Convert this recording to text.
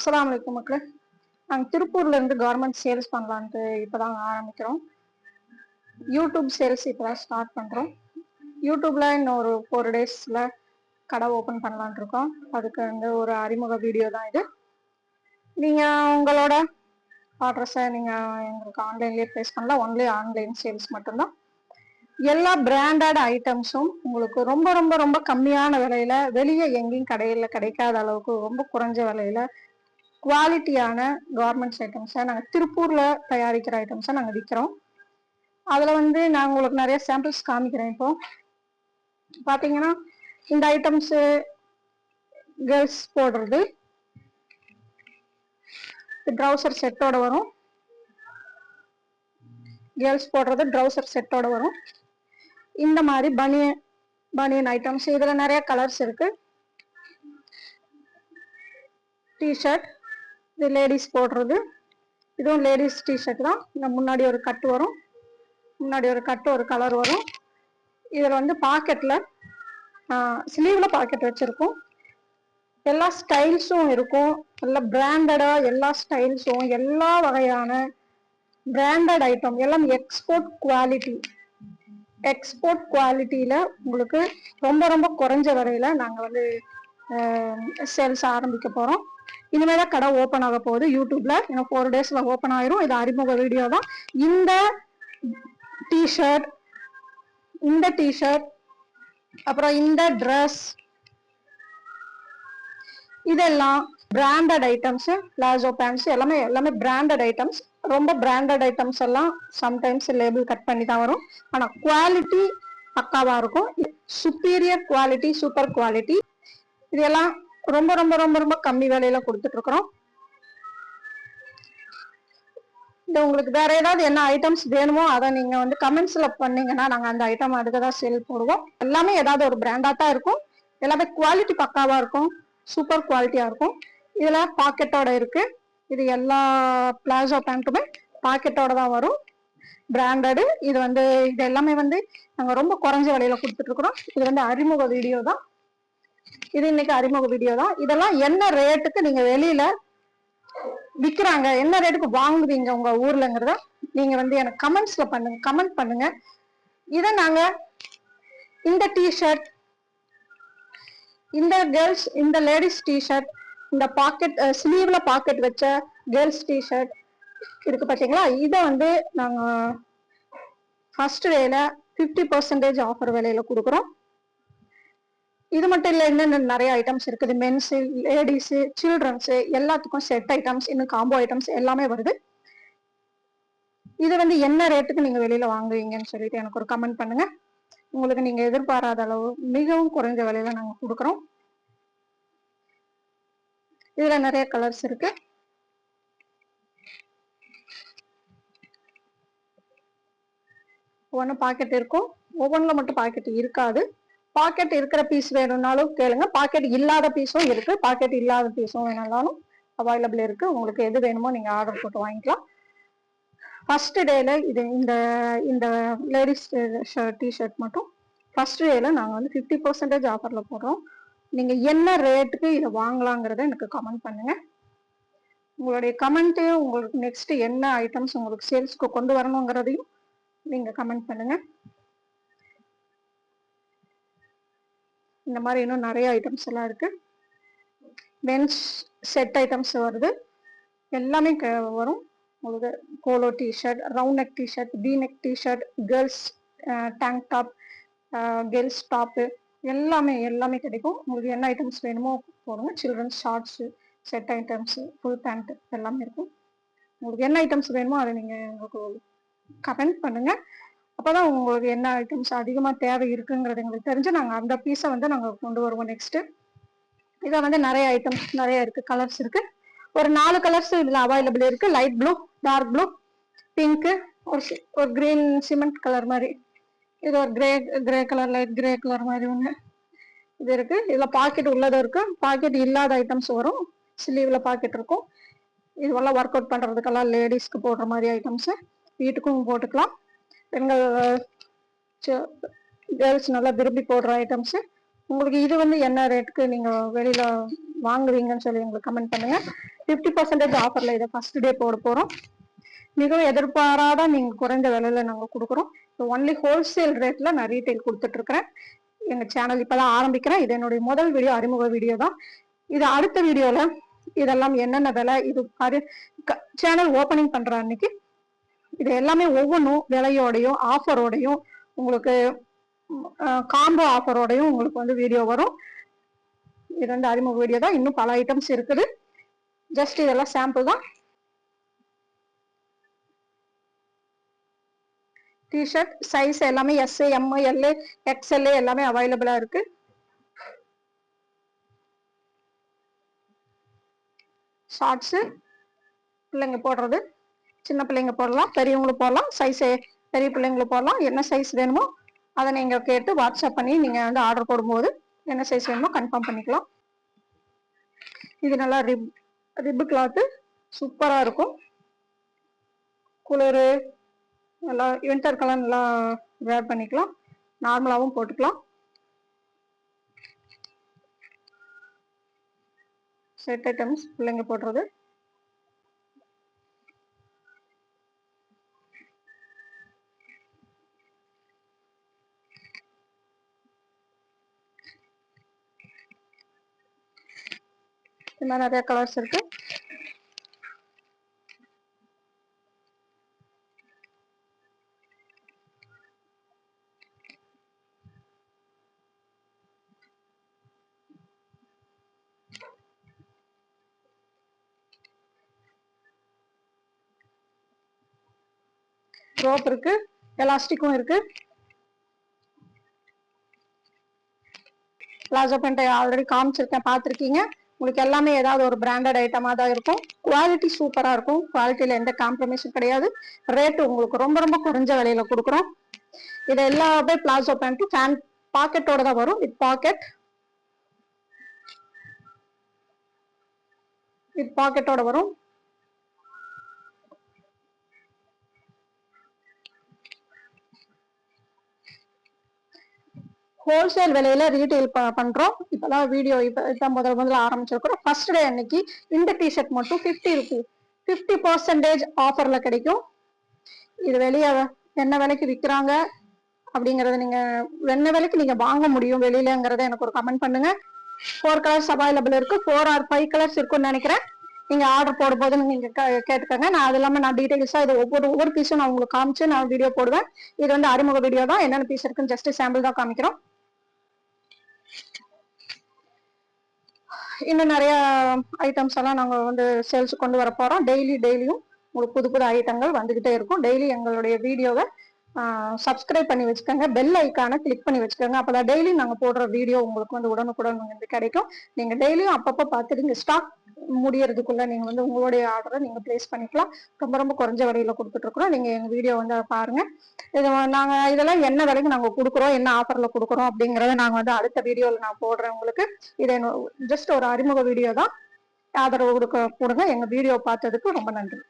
அஸ்ஸலாமு அலைக்கும் மக்களே. நாங்கள் திருப்பூர்ல இருந்து கார்மெண்ட் சேல்ஸ் பண்ணலான்ட்டு இப்போதான் ஆரம்பிக்கிறோம். யூடியூப் சேல்ஸ் இப்போதான் ஸ்டார்ட் பண்றோம். யூடியூப்ல இன்னும் ஒரு 4 டேஸ்ல கடை ஓப்பன் பண்ணலான் இருக்கோம். அதுக்கு வந்து ஒரு அறிமுக வீடியோ தான் இது. நீங்க உங்களோட ஆர்டர்ஸை நீங்க எங்களுக்கு ஆன்லைன்லயே பிளேஸ் பண்ணலாம். ஒன்லி ஆன்லைன் சேல்ஸ் மட்டும்தான். எல்லா பிராண்டட் ஐட்டம்ஸும் உங்களுக்கு ரொம்ப ரொம்ப ரொம்ப கம்மியான விலையில, வெளியே எங்கேயும் கடையில கிடைக்காத அளவுக்கு ரொம்ப குறைஞ்ச விலையில குவாலிட்டியான கார்மெண்ட்ஸ் ஐட்டம்ஸை நாங்கள் திருப்பூர்ல தயாரிக்கிற ஐட்டம்ஸை நாங்கள் விற்கிறோம். அதுல வந்து நான் உங்களுக்கு நிறைய சாம்பிள்ஸ் காமிக்கிறேன். இப்போ பாத்தீங்கன்னா இந்த ஐட்டம்ஸ் கேர்ள்ஸ் போடுறது ட்ரௌசர் செட்டோட வரும். கேர்ள்ஸ் போடுறது ட்ரௌசர் செட்டோட வரும். இந்த மாதிரி பனியன் ஐட்டம்ஸ் இதுல நிறைய கலர்ஸ் இருக்கு. டிஷர்ட் இது லேடிஸ் போடுறது, இதுவும் லேடிஸ் டிஷர்ட் தான். இந்த முன்னாடி ஒரு கட்டு வரும், முன்னாடி ஒரு கட்டு ஒரு கலர் வரும். இதுல வந்து பாக்கெட்ல ஸ்லீவ்ல பாக்கெட் வச்சிருக்கோம். எல்லா ஸ்டைல்ஸும் இருக்கும். எல்லா பிராண்டடா எல்லா ஸ்டைல்ஸும் எல்லா வகையான பிராண்டட் ஐட்டம் எல்லாம் எக்ஸ்போர்ட் குவாலிட்டியில உங்களுக்கு ரொம்ப ரொம்ப குறைஞ்ச விலையில நாங்க வந்து சேல்ஸ் ஆரம்பிக்க போறோம். இனிமேதான் கடை ஓப்பன் ஆக போகுது யூடியூப்ல. இன்னும் 4 டேஸ்ல ஓப்பன் ஆயிரும். இது அறிமுக வீடியோ தான். இந்த டிஷர்ட் அப்புறம் இந்த ட்ரெஸ் இதெல்லாம் பிராண்டட் ஐட்டம்ஸ். பிளாசோ பேண்ட்ஸ் எல்லாமே பிராண்டட் ஐட்டம்ஸ். ரொம்ப பிராண்டட் ஐட்டம்ஸ் எல்லாம் சம்டைம்ஸ் லேபிள் கட் பண்ணி தான் வரும். ஆனா குவாலிட்டி பக்காவா இருக்கும். Superior quality, super quality. இதெல்லாம் ரொம்ப ரொம்ப ரொம்ப ரொம்ப கம்மி விலையில கொடுத்துட்டு இருக்கிறோம். இந்த உங்களுக்கு வேற ஏதாவது என்ன ஐட்டம்ஸ் வேணுமோ அதை நீங்க வந்து கமெண்ட்ஸ்ல பண்ணீங்கன்னா நாங்க அந்த ஐட்டம் அதுக்குதான் சேல் போடுவோம். எல்லாமே ஏதாவது ஒரு பிராண்டா தான் இருக்கும். எல்லாமே குவாலிட்டி பக்காவா இருக்கும், சூப்பர் குவாலிட்டியா இருக்கும். இதுல பாக்கெட்டோட இருக்கு. இது எல்லா பிளாசோ பேண்ட்டுமே பாக்கெட்டோட தான் வரும், பிராண்டடு. இது வந்து இது எல்லாமே வந்து நாங்க ரொம்ப குறைஞ்ச விலையில கொடுத்துட்டு இருக்கிறோம். இது வந்து அறிமுக வீடியோ தான். இது இன்னைக்கு அறிமுக வீடியோ தான். இதெல்லாம் என்ன ரேட்டுக்கு நீங்க வெளியில விக்கிறாங்க, என்ன ரேட்டுக்கு வாங்குவீங்க உங்க ஊர்லங்கிறத நீங்க வந்து எனக்கு கமெண்ட் பண்ணுங்க. இத நாங்க இந்த டிஷர்ட், இந்த கேர்ள்ஸ், இந்த லேடிஸ் டிஷர்ட், இந்த பாக்கெட் ஸ்லீவ்ல பாக்கெட் வச்ச கேர்ள்ஸ் டிஷர்ட் இருக்கு பாத்தீங்களா, இத வந்து நாங்க ஃபர்ஸ்ட் டேல 50% ஆஃபர் விலையில கொடுக்குறோம். இது மட்டும் இல்ல, இன்னும் நிறைய ஐட்டம்ஸ் இருக்குது. மென்ஸ், லேடிஸ், சில்ட்ரன்ஸ் எல்லாத்துக்கும் செட் ஐட்டம்ஸ், இன்னும் காம்போ ஐட்டம்ஸ் எல்லாமே வருது. இது வந்து என்ன ரேட்டுக்கு நீங்க வெளியில வாங்குவீங்கன்னு சொல்லிட்டு எனக்கு ஒரு கமெண்ட் பண்ணுங்க. உங்களுக்கு நீங்க எதிர்பாராத அளவு மிகவும் குறைஞ்ச விலையில நாங்க கொடுக்குறோம். இதுல நிறைய கலர்ஸ் இருக்கு. ஒவ்வொன்றும் பாக்கெட் இருக்கும், ஒவ்வொன்றுல மட்டும் பாக்கெட் இருக்காது. பாக்கெட் இருக்கிற பீஸ் வேணும்னாலும் கேளுங்க. பாக்கெட் இல்லாத பீஸும் இருக்கு. பாக்கெட் இல்லாத பீஸும் வேணும்னாலும் அவைலபிள் இருக்கு. உங்களுக்கு எது வேணுமோ நீங்க ஆர்டர் போட்டு வாங்கிக்கலாம். ஃபர்ஸ்ட் டேல இது இந்த லேடிஸ் டிஷர்ட் மட்டும் ஃபர்ஸ்ட் டேல நாங்க வந்து 50% ஆஃபர்ல போடுறோம். நீங்க என்ன ரேட்டுக்கு இதை வாங்கலாங்கிறத எனக்கு கமெண்ட் பண்ணுங்க. உங்களுடைய கமெண்ட் உங்களுக்கு நெக்ஸ்ட் என்ன ஐட்டம்ஸ் உங்களுக்கு சேல்ஸ்க்கு கொண்டு வரணுங்கிறதையும் நீங்க கமெண்ட் பண்ணுங்க. இந்த மாதிரி இன்னும் நிறைய ஐட்டம்ஸ் எல்லாம் இருக்கு. மென்ஸ் செட் ஐட்டம்ஸ் வருது, எல்லாமே வரும் உங்களுக்கு. Polo T shirt, round neck T shirt, V neck T shirt, girls tank top, girls top எல்லாமே கிடைக்கும். உங்களுக்கு என்ன ஐட்டம்ஸ் வேணுமோ போடுங்க. Children's shorts, set items, full pant எல்லாமே இருக்கும். உங்களுக்கு என்ன ஐட்டம்ஸ் வேணுமோ அதை நீங்க உங்களுக்கு கமெண்ட் பண்ணுங்க. அப்பதான் உங்களுக்கு என்ன ஐட்டம்ஸ் அதிகமா தேவை இருக்குங்கிறது எங்களுக்கு தெரிஞ்சு நாங்க அந்த பீஸை வந்து நாங்க கொண்டு வருவோம் நெக்ஸ்ட். இதை வந்து நிறைய ஐட்டம்ஸ் நிறைய இருக்கு, கலர்ஸ் இருக்கு. ஒரு 4 கலர்ஸ் இதுல அவைலபிள் இருக்கு. Light blue, dark blue, pink, ஒரு கிரீன் சிமெண்ட் கலர் மாதிரி, இது ஒரு grey colour, light grey colour மாதிரி ஒண்ணு இது இருக்கு. இதுல பாக்கெட் உள்ளது இருக்கு, பாக்கெட் இல்லாத ஐட்டம்ஸ் வரும். ஸ்லீவ்ல பாக்கெட் இருக்கும். இதுவெல்லாம் ஒர்க் அவுட் பண்றதுக்கெல்லாம் லேடிஸ்க்கு போடுற மாதிரி ஐட்டம்ஸ், வீட்டுக்கும் போட்டுக்கலாம். பெண்கள் கேர்ள்ஸ் நல்லா விரும்பி போடுற ஐட்டம்ஸ். உங்களுக்கு இது வந்து என்ன ரேட்டுக்கு நீங்க வெளியில வாங்குவீங்கன்னு சொல்லி எங்களுக்கு கமெண்ட் பண்ணுங்க. 50% ஆஃபர்ல இதை ஃபர்ஸ்ட் டே போட போறோம். மிகவும் எதிர்பாராத நீங்க குறைந்த விலையில நாங்க கொடுக்குறோம். ஒன்லி ஹோல்சேல் ரேட்ல நான் ரீட்டைல் கொடுத்துட்டு இருக்கிறேன். எங்க சேனல் இப்பதான் ஆரம்பிக்கிறேன். இது என்னுடைய முதல் வீடியோ, அறிமுக வீடியோ தான். இது அடுத்த வீடியோல இதெல்லாம் என்னென்ன விலை, இது சேனல் ஓபனிங் பண்ற அன்னைக்கு இது எல்லாமே ஒவ்வொன்றும் விலையோடையும் ஆஃபரோடையும் உங்களுக்கு காம்போ ஆஃபரோடையும் உங்களுக்கு வந்து வீடியோ வரும். இது வந்து அறிமுக வீடியோ தான். இன்னும் பல ஐட்டம்ஸ் இருக்குது. ஜஸ்ட் இதெல்லாம் சாம்பிள் தான். டிஷர்ட் சைஸ் எல்லாமே எஸ், எம், எல், எக்ஸ்எல் எல்லாமே அவைலபிளா இருக்கு. ஷார்ட்ஸ் பிள்ளைங்க போடுறது, சின்ன பிள்ளைங்க போடலாம், பெரியவங்களுக்கு போடலாம். சைஸ் பெரிய பிள்ளைங்களுக்கு போடலாம். என்ன சைஸ் வேணுமோ அதை நீங்க கேட்டு வாட்ஸ்அப் பண்ணி நீங்க வந்து ஆர்டர் போடும்போது என்ன சைஸ் வேணுமோ கன்ஃபார்ம் பண்ணிக்கலாம். இது நல்லா ரிப் கிளாத்து சூப்பரா இருக்கும். குளிர் நல்லா வின்டருக்கெல்லாம் நல்லா வேர் பண்ணிக்கலாம், நார்மலாகவும் போட்டுக்கலாம். செட் ஐட்டம்ஸ் பிள்ளைங்க போடுறது. இந்த மாதிரி நிறைய கலர்ஸ் இருக்கு. ரோப் இருக்கு, எலாஸ்டிக்கும் இருக்கு. பிளாசோ பேண்ட் ஆல்ரெடி காமிச்சிருக்கேன், பார்த்துருக்கீங்க. உங்களுக்கு எல்லாமே ஏதாவது ஒரு பிராண்டட் ஐட்டமா தான் இருக்கும். குவாலிட்டி சூப்பரா இருக்கும். குவாலிட்டியில எந்த காம்ப்ரமைஸும் கிடையாது. ரேட்டு உங்களுக்கு ரொம்ப ரொம்ப குறைஞ்ச விலையில கொடுக்குறோம். இது எல்லாமே பிளாசோ பேண்ட் ஃபேன் பாக்கெட்டோட தான் வரும். வித் பாக்கெட்டோட வரும். ஹோல்சேல் விலையில ரீட்டைல் பண்றோம். இப்பதான் வீடியோ இப்ப முதல்ல ஆரம்பிச்சிருக்கிறோம். ஃபர்ஸ்ட் டே அன்னைக்கு இந்த டிஷர்ட் மட்டும் 50% ஆஃபர்ல கிடைக்கும். இது வெளியே என்ன விலைக்கு விற்கிறாங்க அப்படிங்கறத நீங்க என்ன விலைக்கு நீங்க வாங்க முடியும் வெளியிலங்கிறத எனக்கு ஒரு கமெண்ட் பண்ணுங்க. 4 கலர்ஸ் அவைலபிள் இருக்கு. 4 or 5 கலர்ஸ் இருக்குன்னு நினைக்கிறேன். நீங்க ஆர்டர் போடும் போது நீங்க கேட்டுக்கோங்க. நான் அது இல்லாம நான் டீடைல்ஸா இது ஒவ்வொரு பீஸும் நான் உங்களுக்கு காமிச்சு நான் வீடியோ போடுவேன். இது வந்து அறிமுக வீடியோ தான். என்னென்ன பீஸ் இருக்குன்னு ஜஸ்ட் சாம்பிள் தான் காமிக்கிறோம். இன்னும் நிறைய ஐட்டம்ஸ் எல்லாம் நாங்க வந்து சேல்ஸ் கொண்டு வர போறோம். டெய்லியும் உங்களுக்கு புது ஐட்டங்கள் வந்துகிட்டே இருக்கும். டெய்லி எங்களுடைய வீடியோவை சப்ஸ்கிரைப் பண்ணி வச்சுக்கோங்க. பெல் ஐக்கான கிளிக் பண்ணி வச்சுக்கோங்க. அப்பதான் டெய்லி நாங்க போடுற வீடியோ உங்களுக்கு வந்து உடனுக்குடன் வந்து கிடைக்கும். நீங்க டெய்லியும் அப்பப்போ பார்த்துட்டு ஸ்டாக் முடியறதுக்குள்ள நீங்க வந்து உங்களுடைய ஆர்டரை நீங்க பிளேஸ் பண்ணிக்கலாம். ரொம்ப குறைஞ்ச விலையில கொடுத்துட்டு இருக்கிறோம். நீங்க எங்க வீடியோ வந்து பாருங்க. இது நாங்க இதெல்லாம் என்ன விலைக்கு நாங்க கொடுக்குறோம், என்ன ஆஃபர்ல கொடுக்குறோம் அப்படிங்கறத நாங்க வந்து அடுத்த வீடியோல நான் போடுறேன் உங்களுக்கு. இது ஜஸ்ட் ஒரு அறிமுக வீடியோ தான். ஆதரவு கொடுங்க. எங்க வீடியோ பார்த்ததுக்கு ரொம்ப நன்றி.